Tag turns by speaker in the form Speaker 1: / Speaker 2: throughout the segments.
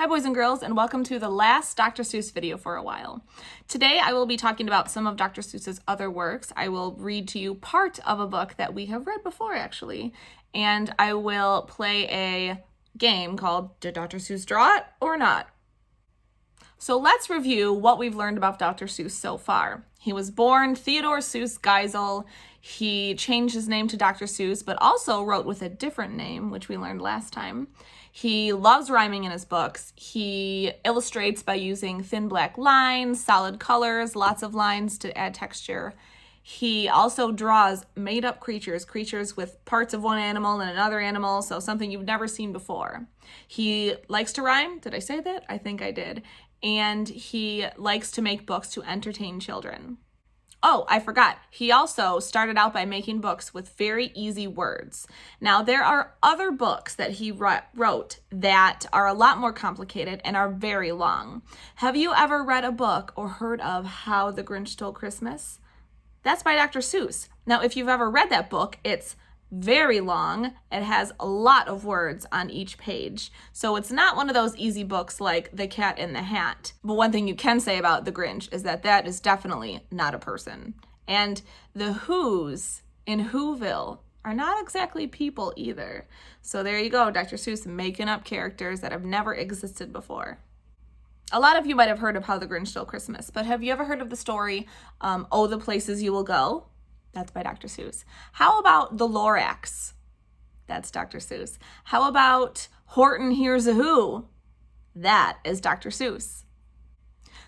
Speaker 1: Hi boys and girls, and welcome to the last Dr. Seuss video for a while. Today I will be talking about some of Dr. Seuss's other works. I will read to you part of a book that we have read before actually, and I will play a game called Did Dr. Seuss Draw It or Not? So let's review what we've learned about Dr. Seuss so far. He was born Theodore Seuss Geisel. He changed his name to Dr. Seuss, but also wrote with a different name, which we learned last time. He loves rhyming in his books. He illustrates by using thin black lines, solid colors, lots of lines to add texture. He also draws made-up creatures with parts of one animal and another animal, so something you've never seen before. He likes to rhyme. Did I say that? I think I did. And he likes to make books to entertain children. Oh, I forgot. He also started out by making books with very easy words. Now, there are other books that he wrote that are a lot more complicated and are very long. Have you ever read a book or heard of How the Grinch Stole Christmas? That's by Dr. Seuss. Now, if you've ever read that book, it's very long. It has a lot of words on each page. So it's not one of those easy books like The Cat in the Hat. But one thing you can say about The Grinch is that that is definitely not a person. And the Who's in Whoville are not exactly people either. So there you go, Dr. Seuss making up characters that have never existed before. A lot of you might have heard of How the Grinch Stole Christmas, but have you ever heard of the story, Oh, the Places You Will Go? That's by Dr. Seuss. How about The Lorax? That's Dr. Seuss. How about Horton Hears a Who? That is Dr. Seuss.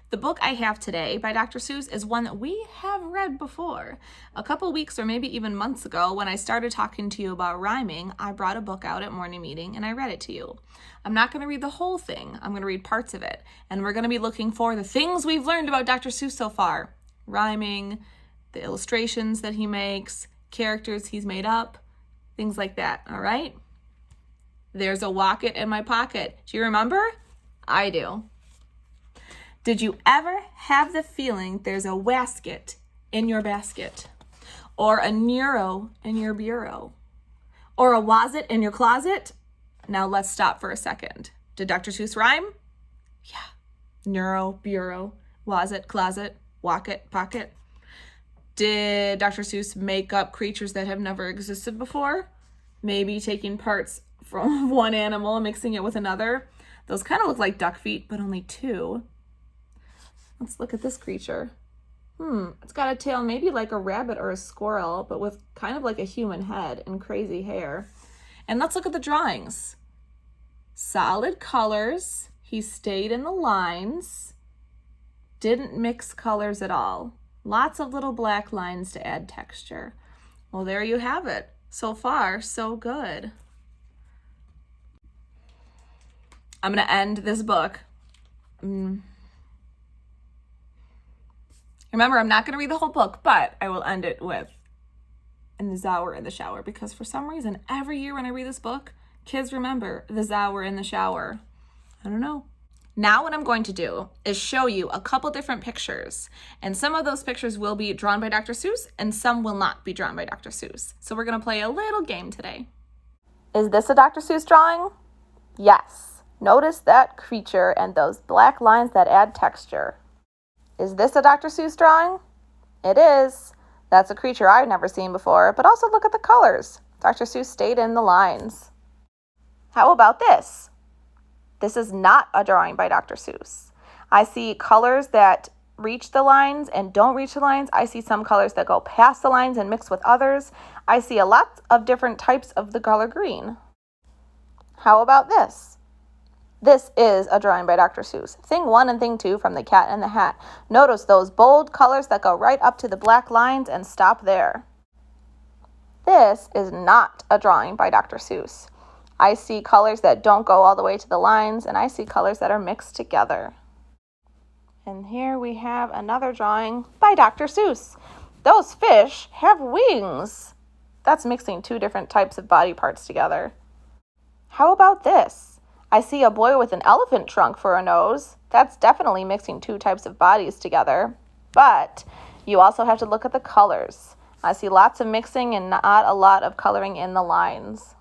Speaker 1: The book I have today by Dr. Seuss is one that we have read before. A couple weeks or maybe even months ago, when I started talking to you about rhyming, I brought a book out at morning meeting and I read it to you. I'm not going to read the whole thing. I'm going to read parts of it. And we're going to be looking for the things we've learned about Dr. Seuss so far. Rhyming, the illustrations that he makes, characters he's made up, things like that, all right? There's a wocket in my pocket. Do you remember? I do. Did you ever have the feeling there's a wasket in your basket? Or a neuro in your bureau? Or a wazit in your closet? Now let's stop for a second. Did Dr. Seuss rhyme? Yeah. Neuro, bureau, wazit, closet, wocket, pocket. Did Dr. Seuss make up creatures that have never existed before? Maybe taking parts from one animal and mixing it with another. Those kind of look like duck feet, but only two. Let's look at this creature. It's got a tail maybe like a rabbit or a squirrel, but with kind of like a human head and crazy hair. And let's look at the drawings. Solid colors. He stayed in the lines. Didn't mix colors at all. Lots of little black lines to add texture. Well, there you have it. So far, so good. I'm going to end this book. Remember, I'm not going to read the whole book, but I will end it with "And the Zow were in the shower," because for some reason, every year when I read this book, kids remember the Zow were in the shower. I don't know. Now what I'm going to do is show you a couple different pictures, and some of those pictures will be drawn by Dr. Seuss and some will not be drawn by Dr. Seuss. So we're going to play a little game today. Is this a Dr. Seuss drawing? Yes. Notice that creature and those black lines that add texture. Is this a Dr. Seuss drawing? It is. That's a creature I've never seen before, but also look at the colors. Dr. Seuss stayed in the lines. How about this? This is not a drawing by Dr. Seuss. I see colors that reach the lines and don't reach the lines. I see some colors that go past the lines and mix with others. I see a lot of different types of the color green. How about this? This is a drawing by Dr. Seuss. Thing 1 and Thing 2 from The Cat in the Hat. Notice those bold colors that go right up to the black lines and stop there. This is not a drawing by Dr. Seuss. I see colors that don't go all the way to the lines, and I see colors that are mixed together. And here we have another drawing by Dr. Seuss. Those fish have wings. That's mixing two different types of body parts together. How about this? I see a boy with an elephant trunk for a nose. That's definitely mixing two types of bodies together. But you also have to look at the colors. I see lots of mixing and not a lot of coloring in the lines.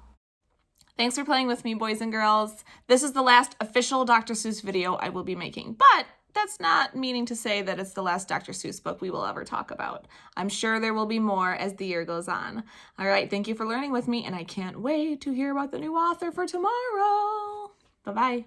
Speaker 1: Thanks for playing with me, boys and girls. This is the last official Dr. Seuss video I will be making, but that's not meaning to say that it's the last Dr. Seuss book we will ever talk about. I'm sure there will be more as the year goes on. All right, thank you for learning with me, and I can't wait to hear about the new author for tomorrow. Bye-bye.